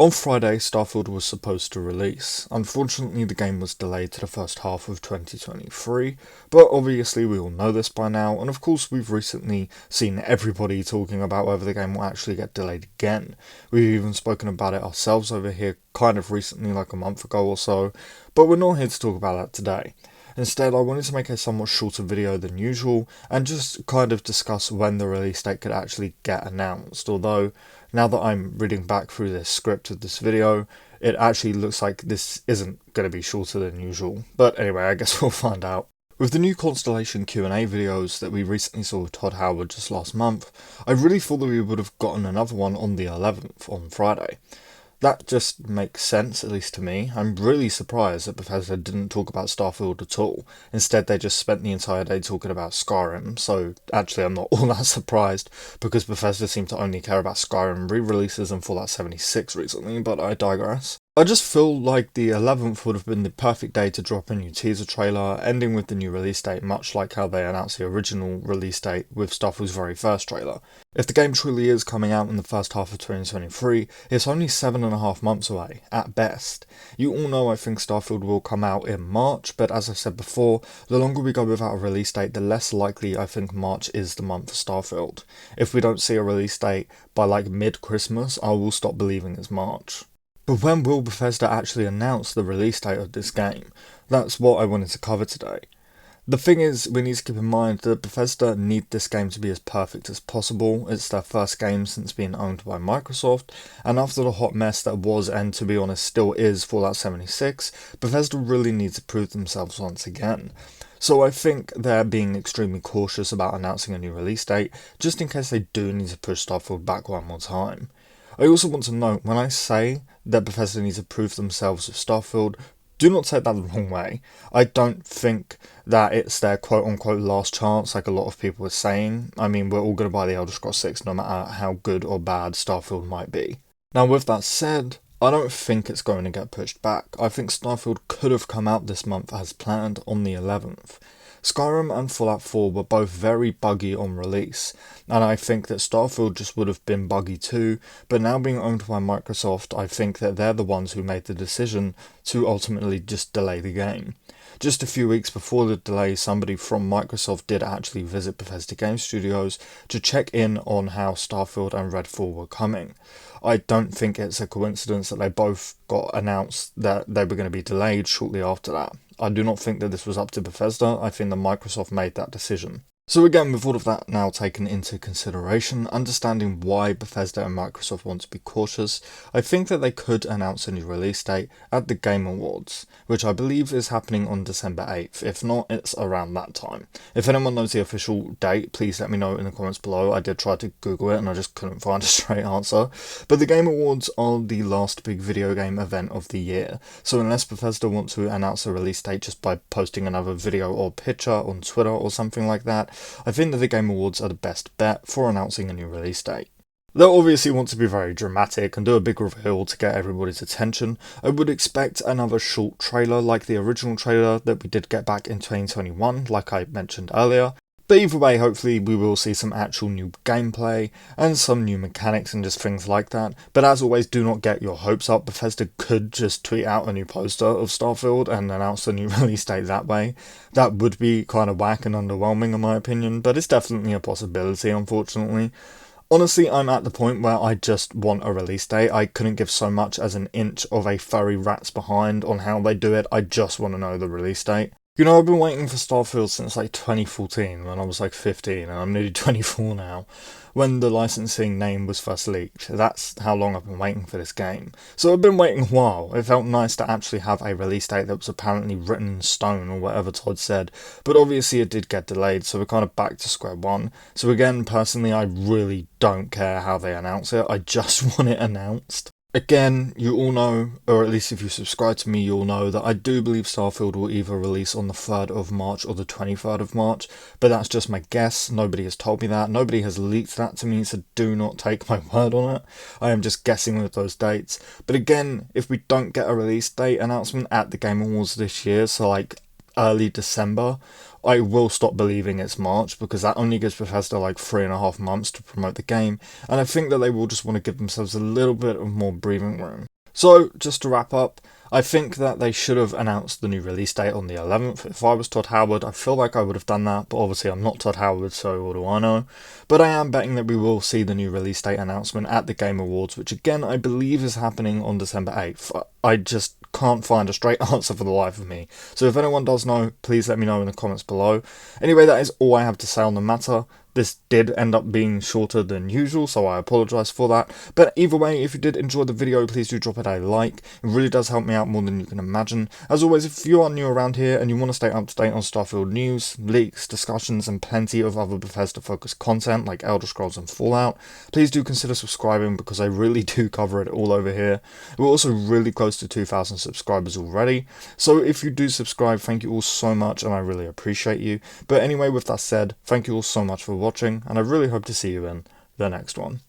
On Friday, Starfield was supposed to release. Unfortunately, the game was delayed to the first half of 2023, but obviously we all know this by now, and of course we've recently seen everybody talking about whether the game will actually get delayed again. We've even spoken about it ourselves over here kind of recently, like a month ago or so, but we're not here to talk about that today. Instead, I wanted to make a somewhat shorter video than usual and just kind of discuss when the release date could actually get announced, although now that I'm reading back through this script of this video, it actually looks like this isn't going to be shorter than usual. But anyway, I guess we'll find out. With the new Constellation Q&A videos that we recently saw with Todd Howard just last month, I really thought that we would have gotten another one on the 11th, on Friday. That just makes sense, at least to me. I'm really surprised that Bethesda didn't talk about Starfield at all. Instead, they just spent the entire day talking about Skyrim, so actually I'm not all that surprised, because Bethesda seemed to only care about Skyrim re-releases and Fallout 76 recently, but I digress. I just feel like the 11th would have been the perfect day to drop a new teaser trailer, ending with the new release date, much like how they announced the original release date with Starfield's very first trailer. If the game truly is coming out in the first half of 2023, it's only 7.5 months away, at best. You all know I think Starfield will come out in March, but as I said before, the longer we go without a release date, the less likely I think March is the month for Starfield. If we don't see a release date by like mid-Christmas, I will stop believing it's March. But when will Bethesda actually announce the release date of this game? That's what I wanted to cover today. The thing is, we need to keep in mind that Bethesda need this game to be as perfect as possible. It's their first game since being owned by Microsoft, and after the hot mess that was, and to be honest still is, Fallout 76, Bethesda really needs to prove themselves once again. So I think they're being extremely cautious about announcing a new release date, just in case they do need to push Starfield back one more time. I also want to note, when I say that Bethesda needs to prove themselves with Starfield, do not take that the wrong way. I don't think that it's their quote-unquote last chance like a lot of people are saying. I mean, we're all going to buy the Elder Scrolls 6 no matter how good or bad Starfield might be. Now with that said, I don't think it's going to get pushed back. I think Starfield could have come out this month as planned on the 11th. Skyrim and Fallout 4 were both very buggy on release, and I think that Starfield just would have been buggy too, but now being owned by Microsoft, I think that they're the ones who made the decision to ultimately just delay the game. Just a few weeks before the delay, somebody from Microsoft did actually visit Bethesda Game Studios to check in on how Starfield and Redfall were coming. I don't think it's a coincidence that they both got announced that they were going to be delayed shortly after that. I do not think that this was up to Bethesda. I think that Microsoft made that decision. So again, with all of that now taken into consideration, understanding why Bethesda and Microsoft want to be cautious, I think that they could announce a new release date at the Game Awards, which I believe is happening on December 8th. If not, it's around that time. If anyone knows the official date, please let me know in the comments below. I did try to Google it and I just couldn't find a straight answer. But the Game Awards are the last big video game event of the year, so unless Bethesda want to announce a release date just by posting another video or picture on Twitter or something like that, I think that the Game Awards are the best bet for announcing a new release date. They'll obviously want to be very dramatic and do a big reveal to get everybody's attention. I would expect another short trailer like the original trailer that we did get back in 2021, like I mentioned earlier. But either way, hopefully we will see some actual new gameplay and some new mechanics and just things like that. But as always, do not get your hopes up. Bethesda could just tweet out a new poster of Starfield and announce the new release date that way. That would be kind of whack and underwhelming in my opinion, but it's definitely a possibility, unfortunately. Honestly, I'm at the point where I just want a release date. I couldn't give so much as an inch of a furry rat's behind on how they do it. I just want to know the release date. You know, I've been waiting for Starfield since like 2014 when I was like 15 and I'm nearly 24 now, when the licensing name was first leaked. That's how long I've been waiting for this game. So I've been waiting a while. It felt nice to actually have a release date that was apparently written in stone or whatever Todd said, but obviously it did get delayed, so we're kind of back to square one. So again, personally, I really don't care how they announce it. I just want it announced. Again, you all know, or at least if you subscribe to me, you'll know that I do believe Starfield will either release on the 3rd of March or the 23rd of March, but that's just my guess. Nobody has told me that. Nobody has leaked that to me, so do not take my word on it. I am just guessing with those dates. But again, if we don't get a release date announcement at the Game Awards this year, so like early December, I will stop believing it's March, because that only gives Bethesda like 3.5 months to promote the game, and I think that they will just want to give themselves a little bit of more breathing room. So, just to wrap up, I think that they should have announced the new release date on the 11th. If I was Todd Howard, I feel like I would have done that, but obviously I'm not Todd Howard, so what do I know? But I am betting that we will see the new release date announcement at the Game Awards, which again I believe is happening on December 8th. I just can't find a straight answer for the life of me. So if anyone does know, please let me know in the comments below. Anyway, that is all I have to say on the matter. This did end up being shorter than usual, so I apologise for that. But either way, if you did enjoy the video, please do drop it a like. It really does help me out more than you can imagine. As always, if you are new around here and you want to stay up to date on Starfield news, leaks, discussions, and plenty of other Bethesda-focused content like Elder Scrolls and Fallout, please do consider subscribing because I really do cover it all over here. We're also really close to 2,000 subscribers already, so if you do subscribe, thank you all so much and I really appreciate you. But anyway, with that said, thank you all so much for watching, and I really hope to see you in the next one.